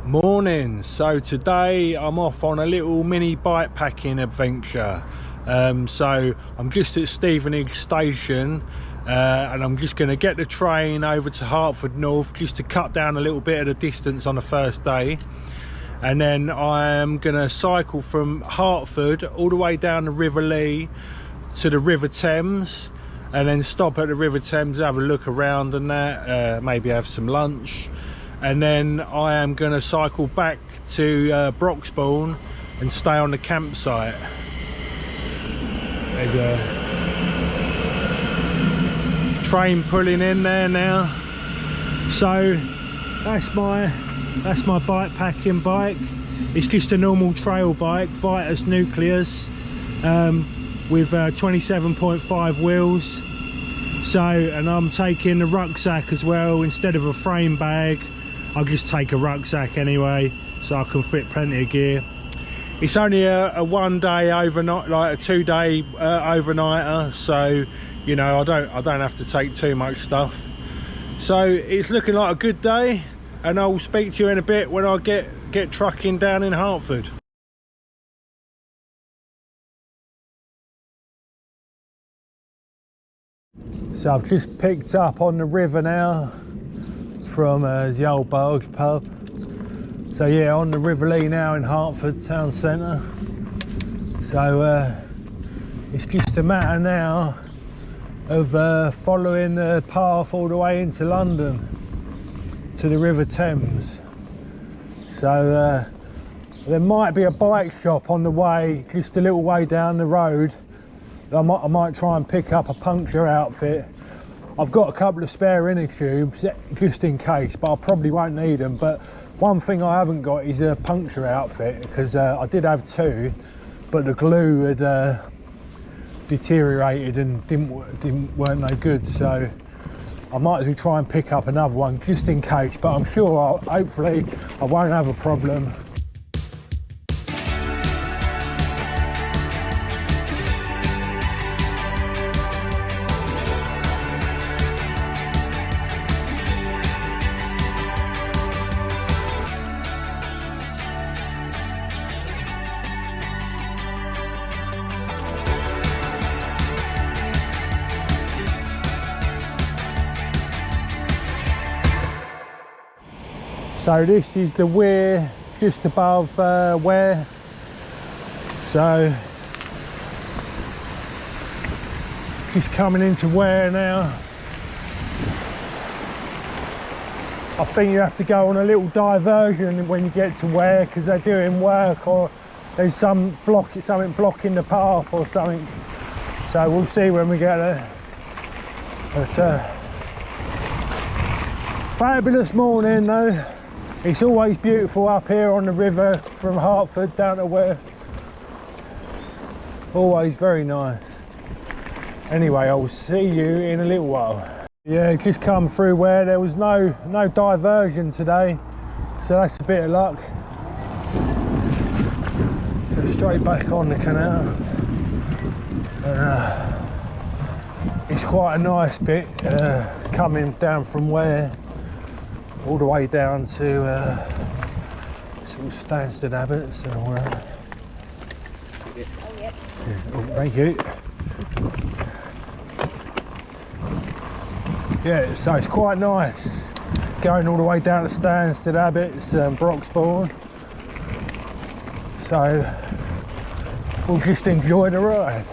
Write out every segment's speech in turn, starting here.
Morning. So today I'm off on a little mini bike packing adventure. So I'm just at Stevenage station and I'm just going to get the train over to Hertford North just to cut down a little bit of the distance on the first day, and then I am going to cycle from Hertford all the way down the River Lee to the River Thames, and then stop at the River Thames, have a look around and that, maybe have some lunch. And then I am going to cycle back to Broxbourne and stay on the campsite. There's a train pulling in there now. So that's my bike packing bike. It's just a normal trail bike, Vitus Nucleus, with 27.5 wheels. So, and I'm taking the rucksack as well. Instead of a frame bag, I'll just take a rucksack anyway, so I can fit plenty of gear. It's only a 1 day overnight, like a 2 day overnighter, so you know I don't have to take too much stuff. So it's looking like a good day, and I'll speak to you in a bit when I get trucking down in Hertford. So I've just picked up on the river now from the old Barge pub. So yeah, on the River Lee now in Hertford town centre. So it's just a matter now of following the path all the way into London to the River Thames. So there might be a bike shop on the way, just a little way down the road. I might try and pick up a puncture outfit. I've got a couple of spare inner tubes just in case, but I probably won't need them. But one thing I haven't got is a puncture outfit, because I did have two, but the glue had deteriorated and weren't no good. So I might as well try and pick up another one just in case. But I'm sure hopefully I won't have a problem. So this is the weir just above Ware. So just coming into Ware now. I think you have to go on a little diversion when you get to Ware, because they're doing work, or there's something blocking the path or something. So we'll see when we get there. But fabulous morning though. It's always beautiful up here on the river from Hertford down to Ware. Always very nice. Anyway, I'll see you in a little while. Yeah, just come through Ware. There was no diversion today, so that's a bit of luck. So straight back on the canal. It's quite a nice bit coming down from Ware all the way down to sort of Stansted Abbots and all that. Oh, thank you. Yeah, so it's quite nice going all the way down to Stansted Abbots and Broxbourne. So we'll just enjoy the ride.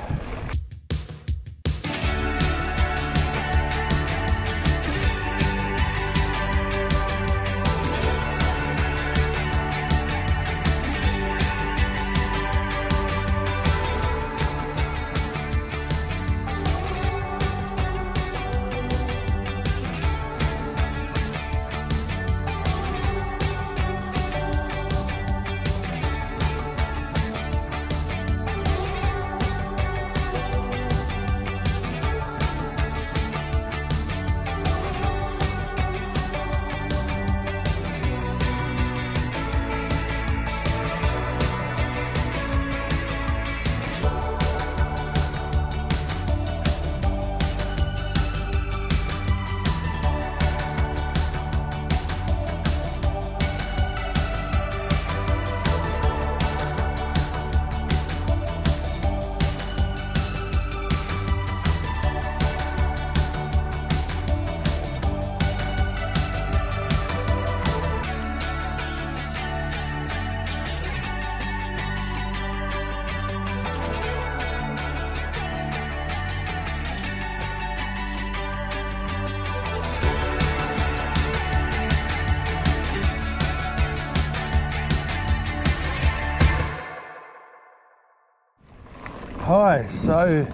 Hi, so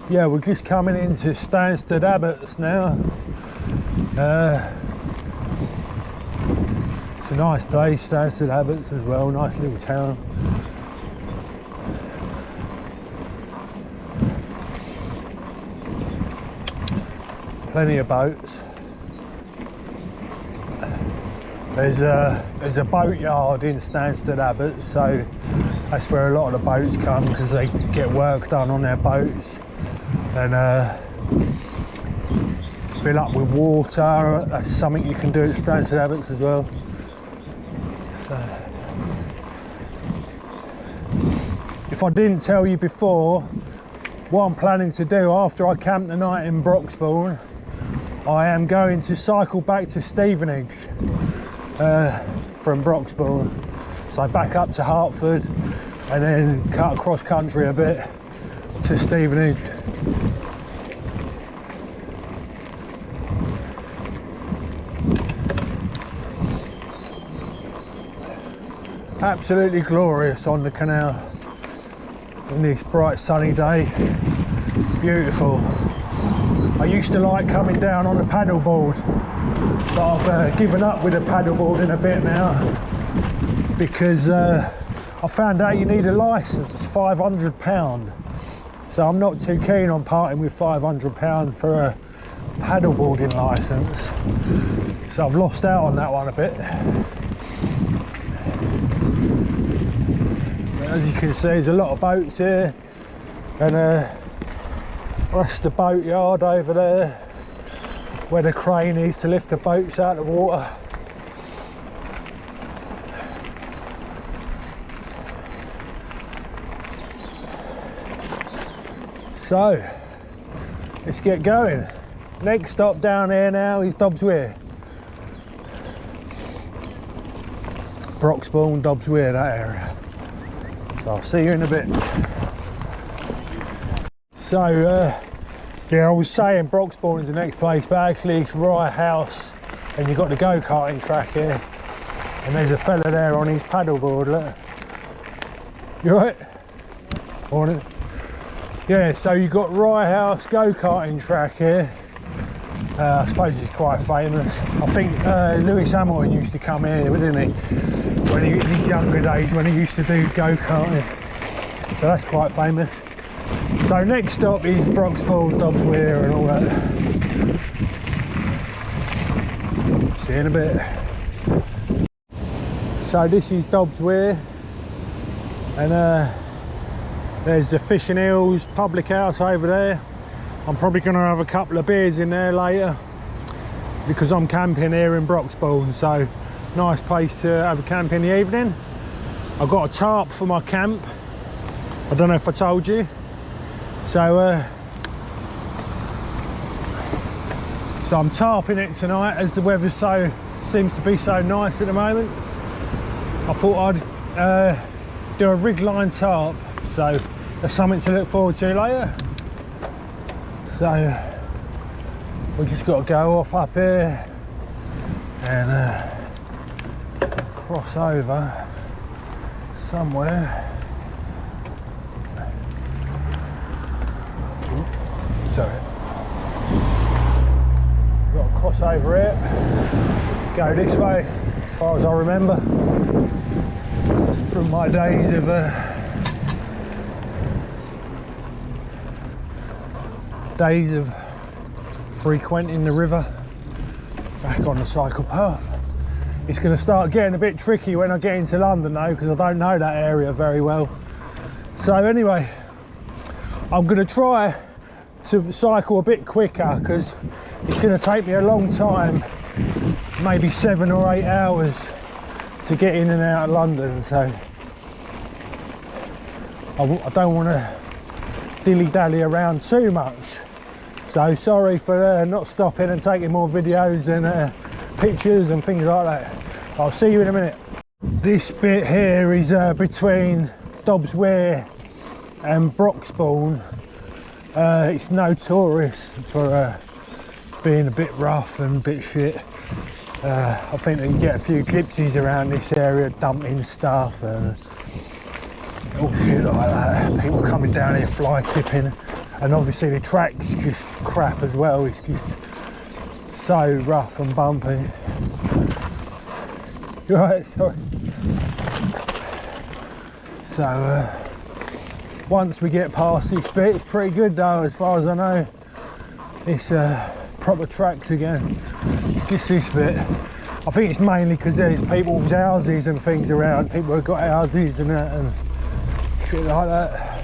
yeah, we're just coming into Stansted Abbots now. It's a nice place, Stansted Abbots as well, nice little town. Plenty of boats. There's a boatyard in Stansted Abbots, so that's where a lot of the boats come because they get work done on their boats and fill up with water. That's something you can do at Stansted Abbots as well. If I didn't tell you before, what I'm planning to do after I camp the night in Broxbourne, I am going to cycle back to Stevenage from Broxbourne. So back up to Hertford and then cut across country a bit to Stevenage. Absolutely glorious on the canal on this bright sunny day. Beautiful. I used to like coming down on the paddleboard, but I've given up with the paddleboard in a bit now because I found out you need a licence, £500. So I'm not too keen on parting with £500 for a paddleboarding licence. So I've lost out on that one a bit. As you can see, there's a lot of boats here, and that's the boatyard over there where the crane is to lift the boats out of the water. So let's get going. Next stop down here now is Dobbs Weir. Broxbourne, Dobbs Weir, that area. So I'll see you in a bit. So yeah, I was saying Broxbourne is the next place, but actually it's Rye House, and you've got the go-karting track here, and there's a fella there on his paddleboard. Look, you right? Morning. Yeah, so you've got Rye House go-karting track here. I suppose it's quite famous. I think Lewis Hamilton used to come here, didn't he? When he was in his younger days, when he used to do go-karting. So that's quite famous. So next stop is Broxbourne, Dobbs Weir and all that. See you in a bit. So this is Dobbs Weir, and there's the Fish and Hills public house over there. I'm probably going to have a couple of beers in there later because I'm camping here in Broxbourne, so nice place to have a camp in the evening. I've got a tarp for my camp. I don't know if I told you. So I'm tarping it tonight as the weather seems to be so nice at the moment. I thought I'd do a rig line tarp, so there's something to look forward to later. So we just got to go off up here and cross over somewhere. Sorry. Got to cross over here, go this way, as far as I remember from my days of frequenting the river back on the cycle path. It's going to start getting a bit tricky when I get into London though, because I don't know that area very well. So anyway, I'm going to try to cycle a bit quicker because it's going to take me a long time, maybe 7 or 8 hours to get in and out of London. So I don't want to dilly-dally around too much. So sorry for not stopping and taking more videos and pictures and things like that. I'll see you in a minute. This bit here is between Dobbs Weir and Broxbourne. It's notorious for being a bit rough and a bit shit. I think that you get a few gypsies around this area dumping stuff, all shit like that. People coming down here fly tipping, and obviously the track's just crap as well. It's just so rough and bumpy. Right, sorry. So once we get past this bit, it's pretty good though, as far as I know. It's proper tracks again. Just this bit. I think it's mainly because there's people's houses and things around. People have got houses and that and shit like that.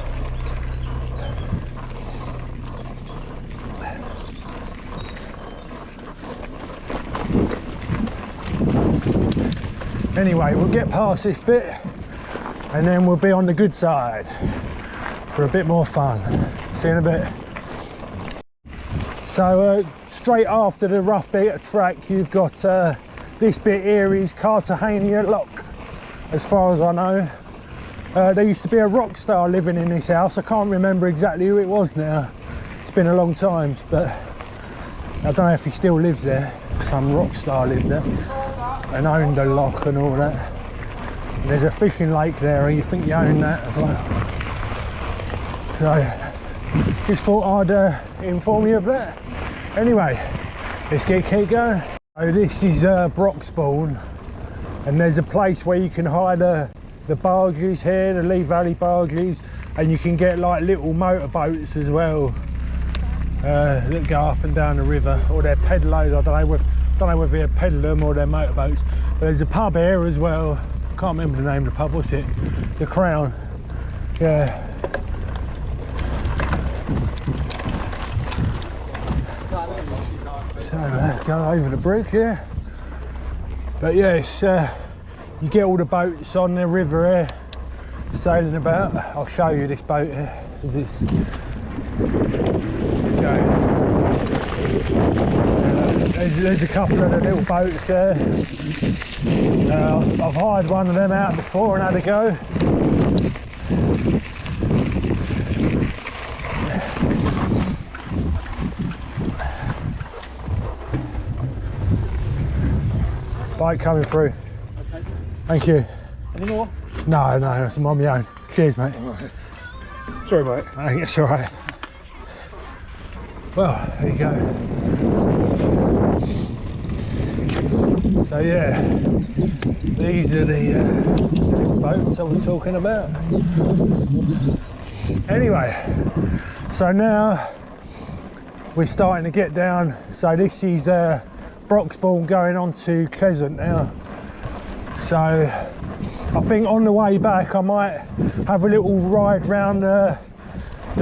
Anyway, we'll get past this bit and then we'll be on the good side for a bit more fun. See you in a bit. So straight after the rough bit of track, you've got this bit here is Cartagena Lock, as far as I know. There used to be a rock star living in this house. I can't remember exactly who it was now. It's been a long time, but I don't know if he still lives there. Some rock star lived there and owned the lock and all that. And there's a fishing lake there, you think you own that as well. So just thought I'd inform you of that. Anyway, let's keep going. So this is Broxbourne, and there's a place where you can hire the barges here, the Lee Valley barges, and you can get like little motorboats as well that go up and down the river, or they're pedallows. I don't know whether they're pedal them or they're motorboats. But there's a pub here as well. I can't remember the name of the pub. What's it? The Crown. Yeah. So go over the bridge here. But yes, you get all the boats on the river here sailing about. I'll show you this boat here. Is this? There's a couple of the little boats there. I've hired one of them out before and had a go. Bike coming through. Okay. Thank you. Any more? No, that's on my own. Cheers, mate. Right. Sorry, mate. I think it's all right. Well, there you go. So yeah, these are the little boats I was talking about. Anyway, so now we're starting to get down. So this is Broxbourne going on to Pleasant now. So I think on the way back I might have a little ride round the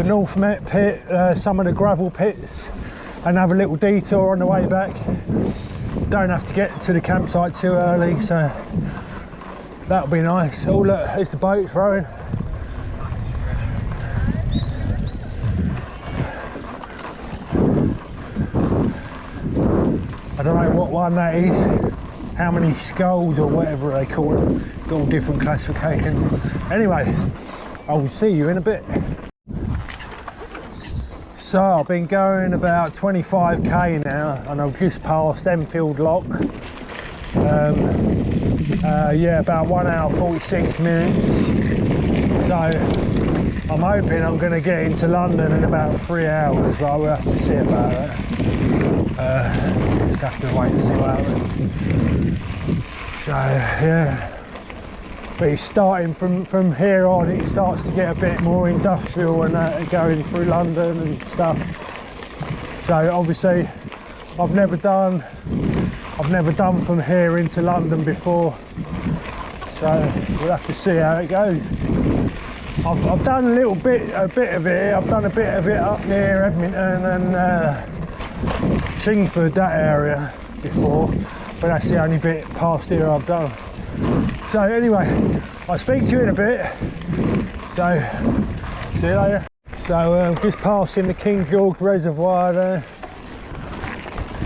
North Met pit, some of the gravel pits, and have a little detour on the way back. Don't have to get to the campsite too early, so that'll be nice. Oh look, there's the boat rowing. I don't know what one that is, how many skulls or whatever they call them, got all different classifications. Anyway, I will see you in a bit. So I've been going about 25k now, and I've just passed Enfield Lock. Yeah, about 1 hour 46 minutes. So I'm hoping I'm going to get into London in about 3 hours, but we'll have to see about that. Just have to wait and see what happens. So yeah, but it's starting from here on, it starts to get a bit more industrial and going through London and stuff. So obviously I've never done from here into London before, so we'll have to see how it goes. I've done a bit of it. I've done a bit of it up near Edmonton and Chingford, that area before, but that's the only bit past here I've done. So anyway, I'll speak to you in a bit. So see you later. So just passing the King George Reservoir there.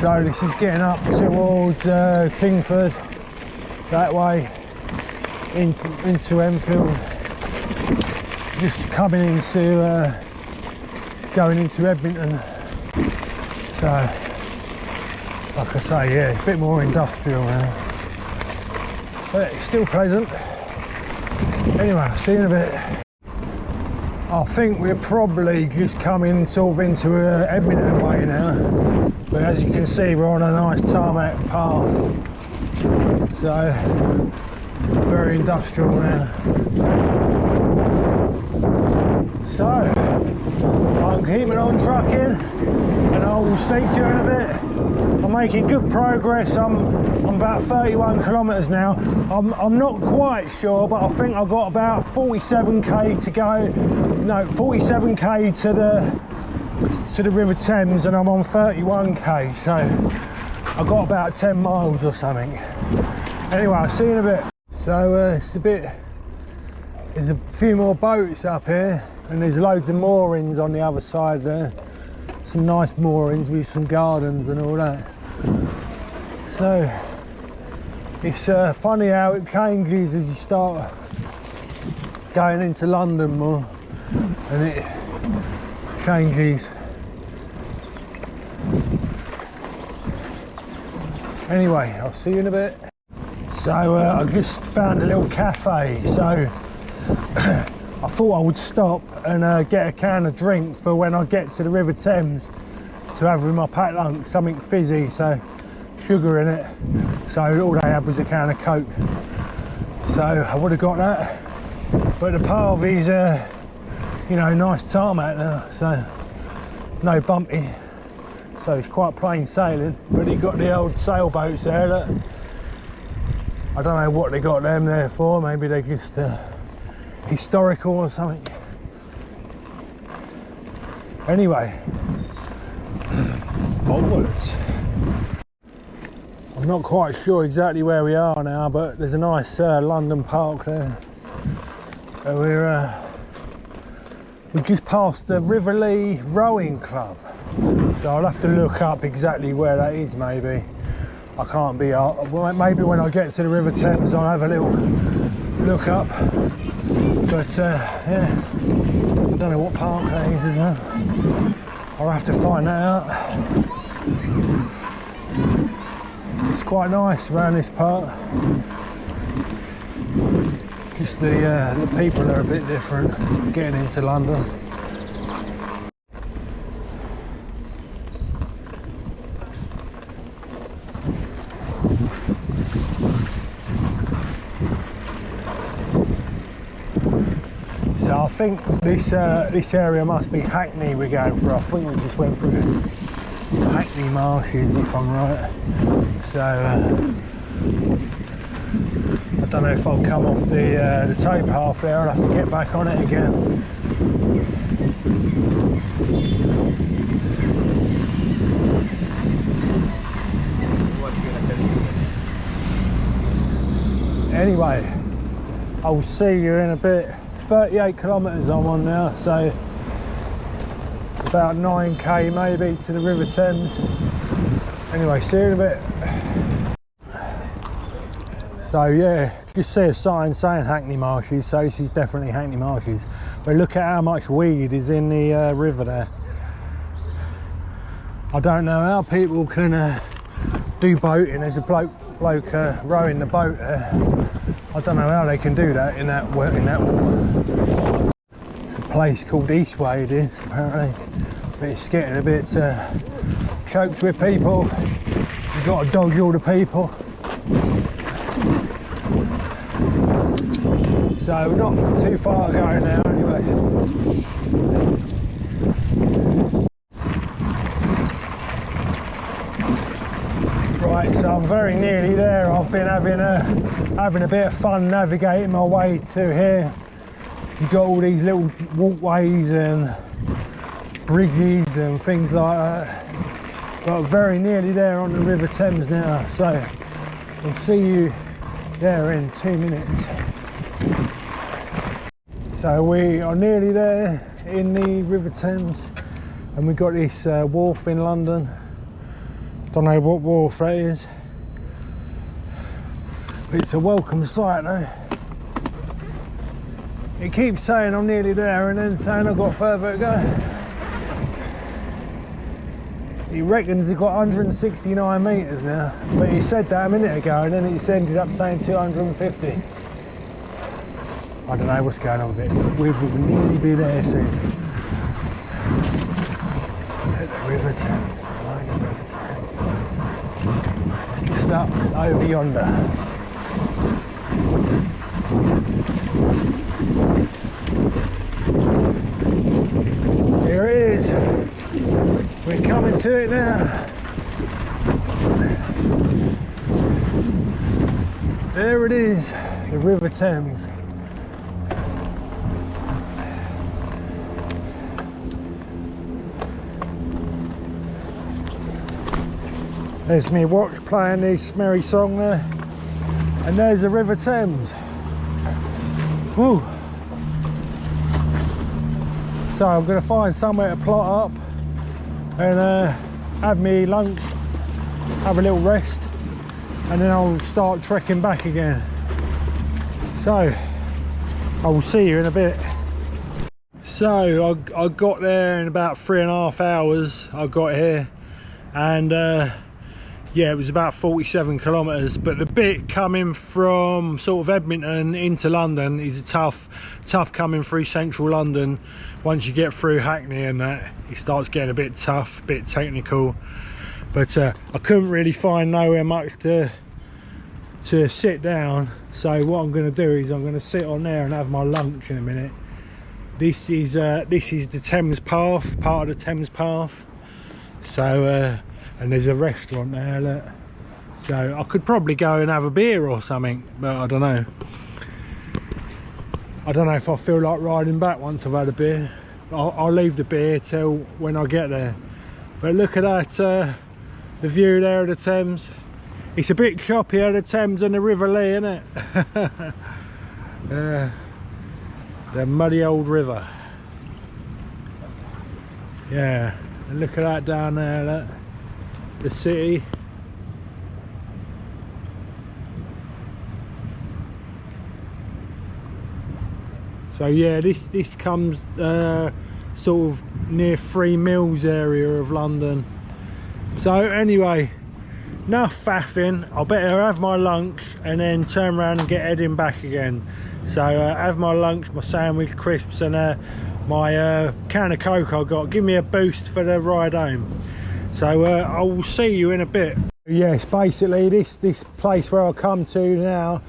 So this is getting up towards Chingford, that way into Enfield. Just coming into going into Edmonton. So like I say, yeah, it's a bit more industrial now, but it's still pleasant. Anyway, I'll see you in a bit. I think we're probably just coming sort of into Edmonton way now, but as you can see we're on a nice tarmac path, so very industrial now. So I'm keeping on trucking and I will speak to you in a bit. I'm making good progress. I'm about 31 kilometres now. I'm not quite sure, but I think I've got about 47k to go. No, 47k to the River Thames, and I'm on 31k, so I've got about 10 miles or something. Anyway, I'll see you in a bit. So there's a few more boats up here, and there's loads of moorings on the other side there. Some nice moorings with some gardens and all that. So it's funny how it changes as you start going into London more, and it changes. Anyway, I'll see you in a bit. So I just found a little cafe, so I thought I would stop and get a can of drink for when I get to the River Thames to have with my packed lunch, something fizzy, so sugar in it. So all they had was a can of Coke, so I would have got that, but the path is you know, nice tarmac now, so no bumpy, so it's quite plain sailing. But you've got the old sailboats there that I don't know what they got them there for. Maybe they're just historical or something. Anyway, onwards. I'm not quite sure exactly where we are now, but there's a nice London park there. So we just passed the Riverlea Rowing Club, so I'll have to look up exactly where that is. Maybe I can't be maybe when I get to the River Thames I'll have a little look up, but yeah, I don't know what park that is as well. I'll have to find that out. It's quite nice around this part, just the people are a bit different getting into London. So I think this area must be Hackney we're going through. I think we just went through Hackney marshes if I'm right. So I don't know if I'll come off the towpath there. I'll have to get back on it again. Anyway, I'll see you in a bit. 38 kilometres I'm on now, so about 9k maybe to the River Thames. Anyway, see you in a bit. So yeah, just see a sign saying Hackney Marshes, so this is definitely Hackney Marshes. But look at how much weed is in the river there. I don't know how people can do boating. There's a bloke rowing the boat there. I don't know how they can do that in that water. It's a place called Eastway, it is, apparently. But it's getting a bit choked with people. You've got to dodge all the people. So we're not too far going now anyway. Right, so I'm very nearly there. I've been having a bit of fun navigating my way to here. You've got all these little walkways and bridges and things like that. But I'm very nearly there on the River Thames now, so I'll see you there in 2 minutes. So we are nearly there in the River Thames, and we've got this wharf in London. Don't know what wharf that is, but it's a welcome sight though. It keeps saying I'm nearly there and then saying I've got further to go. He reckons he's got 169 metres now, but he said that a minute ago and then it's ended up saying 250. I don't know what's going on with it. We will nearly be there soon. At the River Thames. Right, the River Thames. Just up over yonder. Here it is. We're coming to it now. There it is, the River Thames. There's me watch playing this merry song there, and there's the River Thames. Whew. So I'm going to find somewhere to plot up and have me lunch, have a little rest, and then I'll start trekking back again. So I will see you in a bit. So I got there in about 3.5 hours. I got here, and yeah, it was about 47 kilometers, but the bit coming from sort of Edmonton into London is tough coming through central London. Once you get through Hackney and that, it starts getting a bit tough, a bit technical. But I couldn't really find nowhere much to sit down, so what I'm going to do is I'm going to sit on there and have my lunch in a minute. This is the Thames Path, part of the Thames Path. So and there's a restaurant there, look. So I could probably go and have a beer or something, but I don't know. I don't know if I feel like riding back once I've had a beer. I'll leave the beer till when I get there. But look at that, the view there of the Thames. It's a bit choppier, the Thames and the River Lee, isn't it? The muddy old river. Yeah, and look at that down there, look. The city. So yeah, this comes sort of near Three Mills area of London. So anyway, enough faffing. I better have my lunch and then turn around and get heading back again. So have my lunch, my sandwich, crisps, and my can of Coke I got. Give me a boost for the ride home. So I will see you in a bit. Yes, basically this place where I come to now,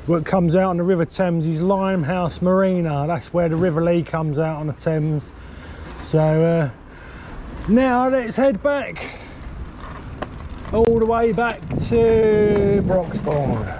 what comes out on the River Thames, is Limehouse Marina. That's where the River Lee comes out on the Thames. So now let's head back, all the way back to Broxbourne.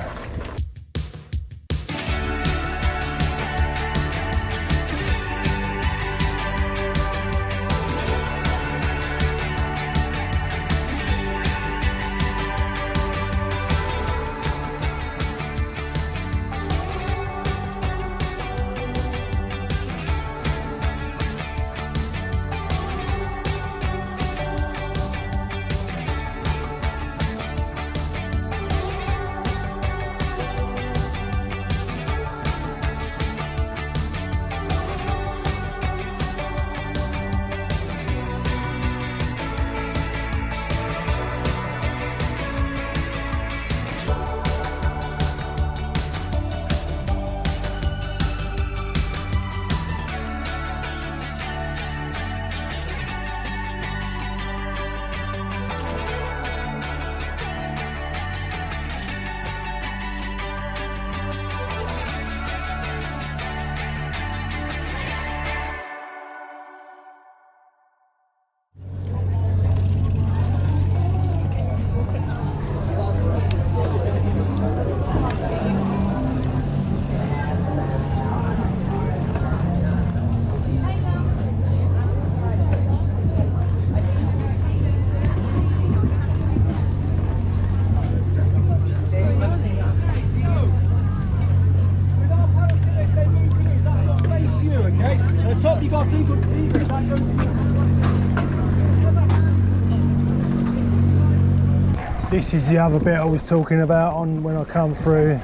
This is the other bit I was talking about on when I come through.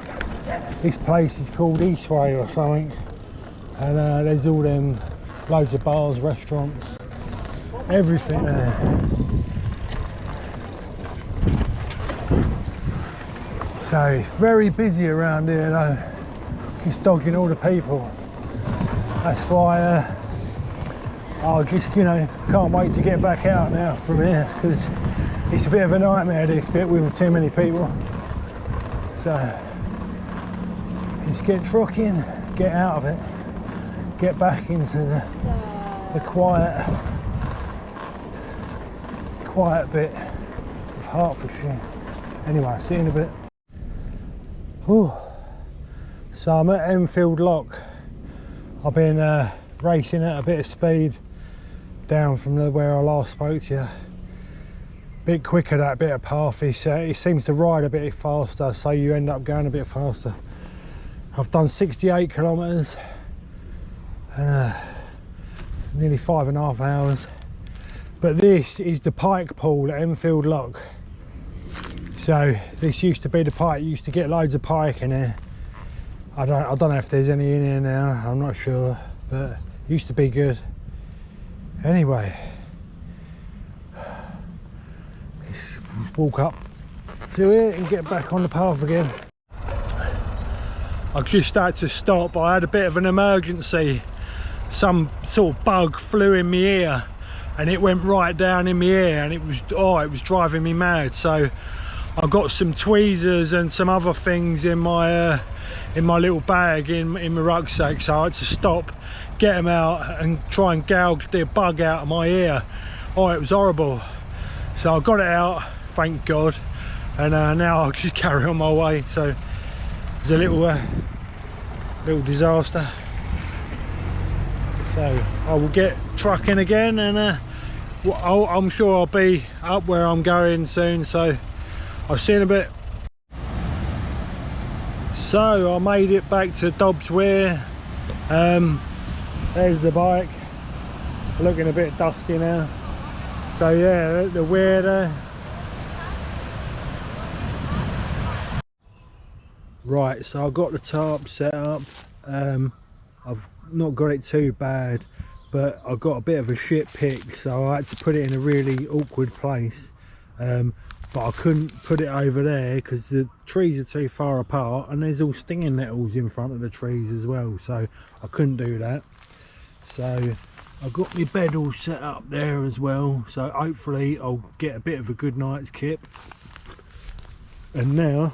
This place is called Eastway or something, and there's all them loads of bars, restaurants, everything there. So it's very busy around here though. just dodging all the people. That's why I just, you know, can't wait to get back out now from here, because it's a bit of a nightmare this bit with too many people. So just get trucking, get out of it, get back into the quiet bit of Hertfordshire. Anyway, see you in a bit. Whew. So I'm at Enfield Lock. I've been racing at a bit of speed down from where I last spoke to you. Bit quicker, that bit of path. It seems to ride a bit faster, so you end up going a bit faster. I've done 68 kilometres and nearly 5.5 hours. But this is the pike pool at Enfield Lock. So this used to be the pike. You used to get loads of pike in here. I don't know if there's any in here now, I'm not sure, but it used to be good. Anyway, let's walk up to it and get back on the path again. I just had to stop. I had a bit of an emergency. Some sort of bug flew in my ear and it went right down in my ear, and it was driving me mad. So I got some tweezers and some other things in my little bag in my rucksack, so I had to stop, get them out and try and gouge the bug out of my ear. Oh, it was horrible. So I got it out, thank God, and now I'll just carry on my way. So it's a little disaster. So I will get trucking again, and I'm sure I'll be up where I'm going soon, so I'll see you in a bit. So I made it back to Dobbs Weir. There's the bike, looking a bit dusty now. So yeah, the Weir there. Right, so I've got the tarp set up. I've not got it too bad, but I've got a bit of a shit pick, so I had to put it in a really awkward place. But I couldn't put it over there because the trees are too far apart, and there's all stinging nettles in front of the trees as well, so I couldn't do that. So I've got my bed all set up there as well, so hopefully I'll get a bit of a good night's kip. And now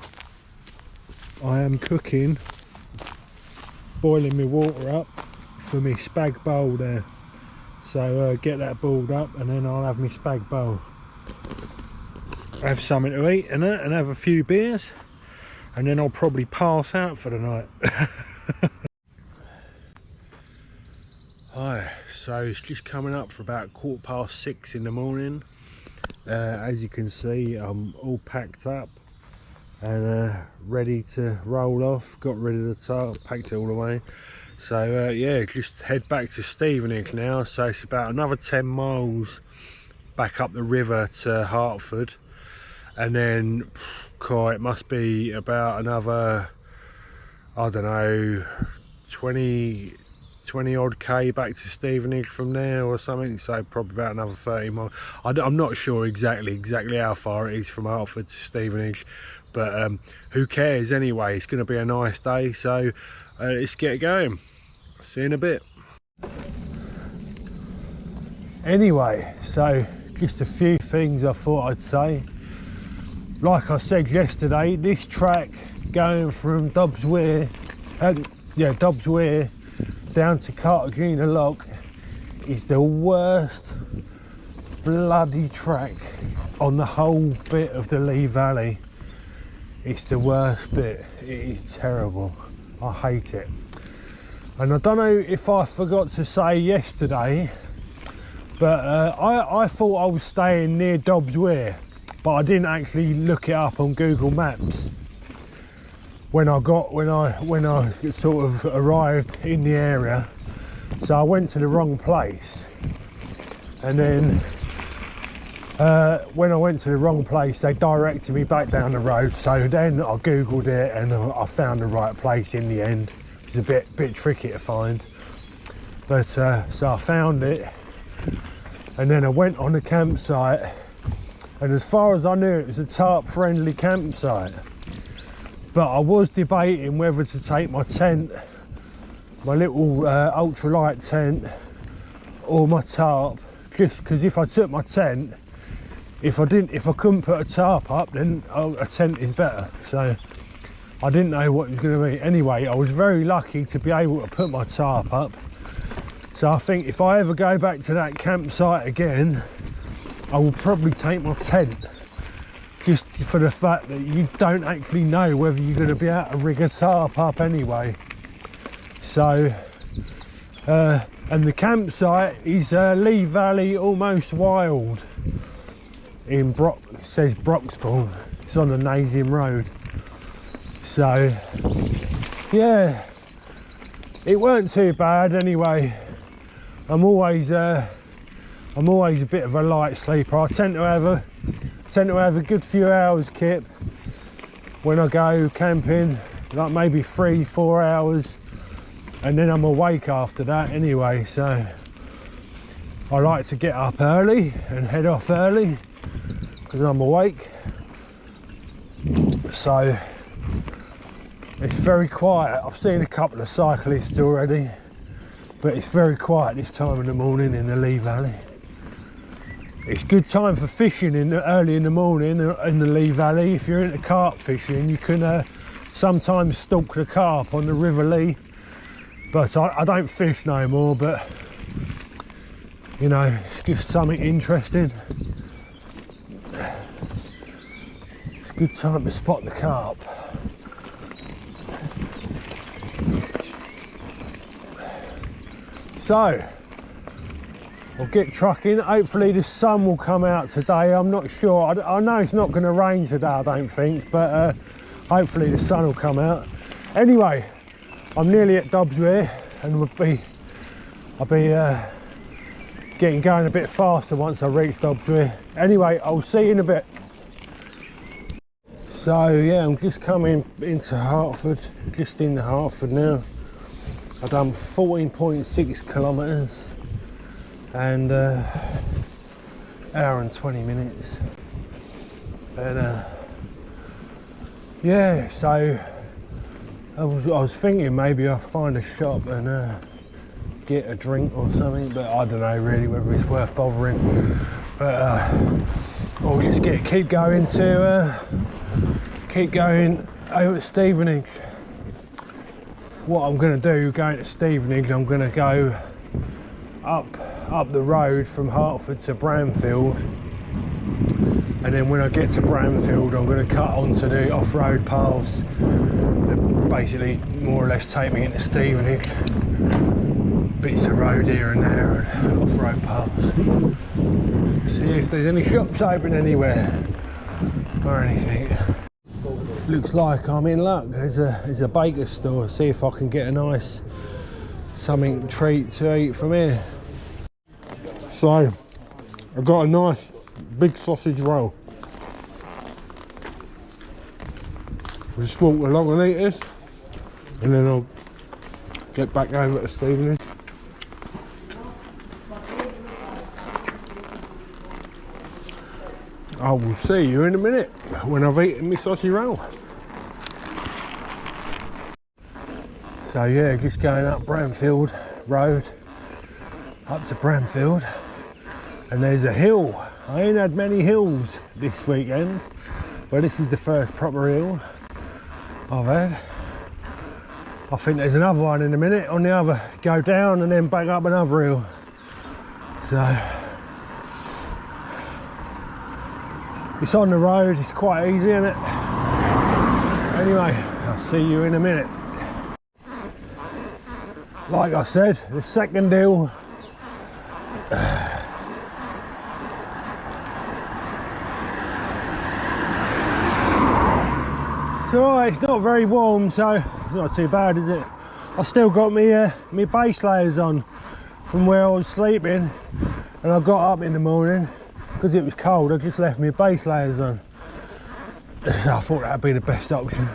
I am cooking, boiling my water up for my spag bowl there. So get that boiled up, and then I'll have my spag bowl. Have something to eat in it and have a few beers, and then I'll probably pass out for the night. Hi, so it's just coming up for about 6:15 in the morning. As you can see, I'm all packed up and ready to roll off. Got rid of the tarp, packed it all away. So yeah, just head back to Stevenage now. So it's about another 10 miles back up the river to Hertford, and then it must be about another, I don't know, 20 odd k back to Stevenage from there or something. So probably about another 30 miles. I'm not sure exactly how far it is from Hertford to Stevenage, but who cares anyway. It's going to be a nice day, so let's get going. See you in a bit. Anyway, so just a few things I thought I'd say. Like I said yesterday, this track going from Dobbs Weir down to Cartagena Lock is the worst bloody track on the whole bit of the Lee Valley. It's the worst bit. It is terrible. I hate it. And I don't know if I forgot to say yesterday, but I thought I was staying near Dobbs Weir, but I didn't actually look it up on Google Maps when I sort of arrived in the area. So I went to the wrong place, and then when I went to the wrong place, they directed me back down the road. So then I googled it and I found the right place in the end. It was a bit tricky to find, but so I found it, and then I went on the campsite, and as far as I knew, it was a tarp friendly campsite. but I was debating whether to take my tent, my little ultralight tent, or my tarp, just because if I took my tent, if I couldn't put a tarp up, then a tent is better. So I didn't know what it was going to be. Anyway, I was very lucky to be able to put my tarp up. So I think if I ever go back to that campsite again, I will probably take my tent, just for the fact that you don't actually know whether you're going to be able to rig a tarp up anyway. So and the campsite is Lee Valley Almost Wild in it says Broxbourne. It's on the Nazim Road. So yeah, it weren't too bad anyway. I'm always a bit of a light sleeper. I tend to have a good few hours, Kip, when I go camping, like maybe 3-4 hours, and then I'm awake after that anyway. So I like to get up early and head off early because I'm awake. So it's very quiet. I've seen a couple of cyclists already, but it's very quiet this time of the morning in the Lee Valley. It's good time for fishing early in the morning in the Lee Valley. If you're into carp fishing, you can sometimes stalk the carp on the River Lee. But I don't fish no more, but you know, it's just something interesting. It's a good time to spot the carp. So I'll get trucking. Hopefully the sun will come out today. I'm not sure. I know it's not going to rain today, I don't think, but hopefully the sun will come out. Anyway, I'm nearly at Dobbsware, and I'll be getting going a bit faster once I reach Dobbsware. Anyway, I'll see you in a bit. So yeah, I'm just coming into Hertford, just in Hertford now. I've done 14.6 kilometres and hour and 20 minutes. And yeah, so I was thinking maybe I'll find a shop and get a drink or something, but I don't know really whether it's worth bothering. But I'll just keep going over to Stevenage. What I'm going to do going to Stevenage, I'm going to go up the road from Hertford to Bramfield, and then when I get to Bramfield I'm going to cut onto the off-road paths that basically more or less take me into Stevenage. Bits of road here and there and off-road paths. See if there's any shops open anywhere or anything. Looks like I'm in luck. There's a baker's store. See if I can get a nice treat to eat from here. So I got a nice big sausage roll. We'll just walk along and eat this, and then I'll get back over to Stevenage. I will see you in a minute when I've eaten my sausage roll. So yeah, just going up Bramfield Road, up to Bramfield, and there's a hill. I ain't had many hills this weekend, but this is the first proper hill I've had. I think there's another one in a minute on the other, go down and then back up another hill. So it's on the road, it's quite easy, isn't it? Anyway, I'll see you in a minute. Like I said, the second hill. It's alright, it's not very warm, so it's not too bad, is it? I still got my base layers on from where I was sleeping, and I got up in the morning because it was cold. I just left my base layers on. I thought that'd be the best option.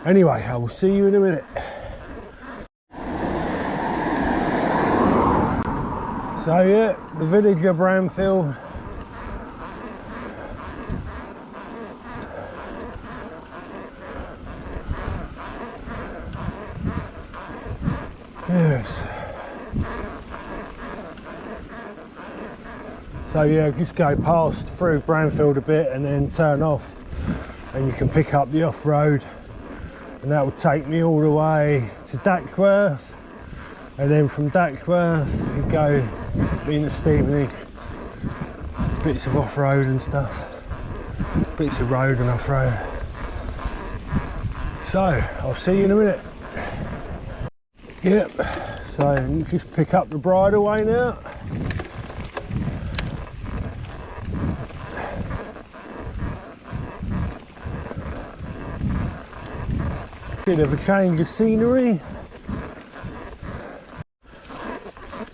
Anyway, I will see you in a minute. So yeah, the village of Bramfield. Yes. So yeah, just go past through Bramfield a bit and then turn off, and you can pick up the off-road, and that will take me all the way to Daxworth, and then from Daxworth you go into Stevenage, bits of off-road and stuff, bits of road and off-road. So I'll see you in a minute. Yep, so you just pick up the bridleway now. Bit of a change of scenery.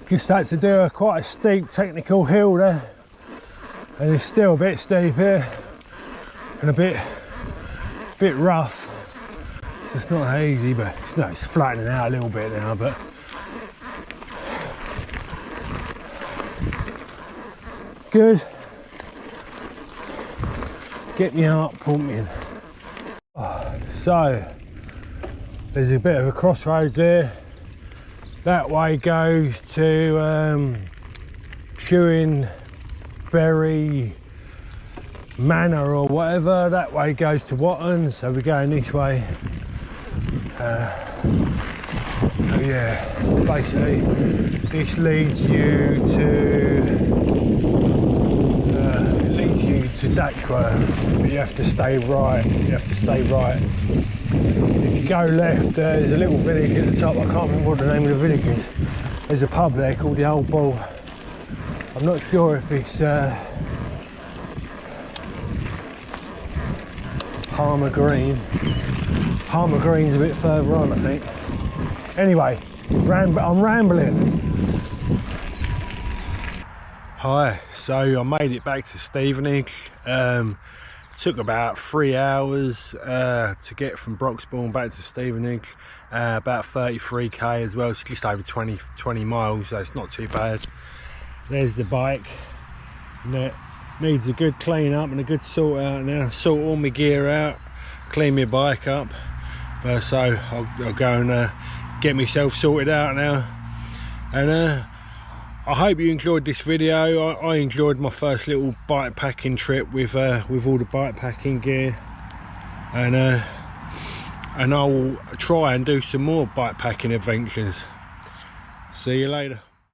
Just had to do quite a steep technical hill there, and it's still a bit steep here and a bit rough. So it's not easy, but it's flattening out a little bit now. But good. Get me up, pump me in. So there's a bit of a crossroads there. That way goes to Chewingberry Manor or whatever. That way goes to Watton, so we're going this way. Oh yeah, basically this leads you to Daxworth, but you have to stay right. If you go left, there's a little village at the top. I can't remember what the name of the village is. There's a pub there called the Old Bull. I'm not sure if it's Palmer Green. Palmer Green's a bit further on, I think. Anyway, I'm rambling. Hi, so I made it back to Stevenage. Took about 3 hours to get from Broxbourne back to Stevenage. About 33k as well, so just over 20 miles, so it's not too bad. There's the bike. And it needs a good clean up and a good sort out now. Sort all my gear out, clean my bike up. So I'll go and get myself sorted out now. And I hope you enjoyed this video. I enjoyed my first little bike packing trip with all the bike packing gear, and I'll try and do some more bike packing adventures. See you later.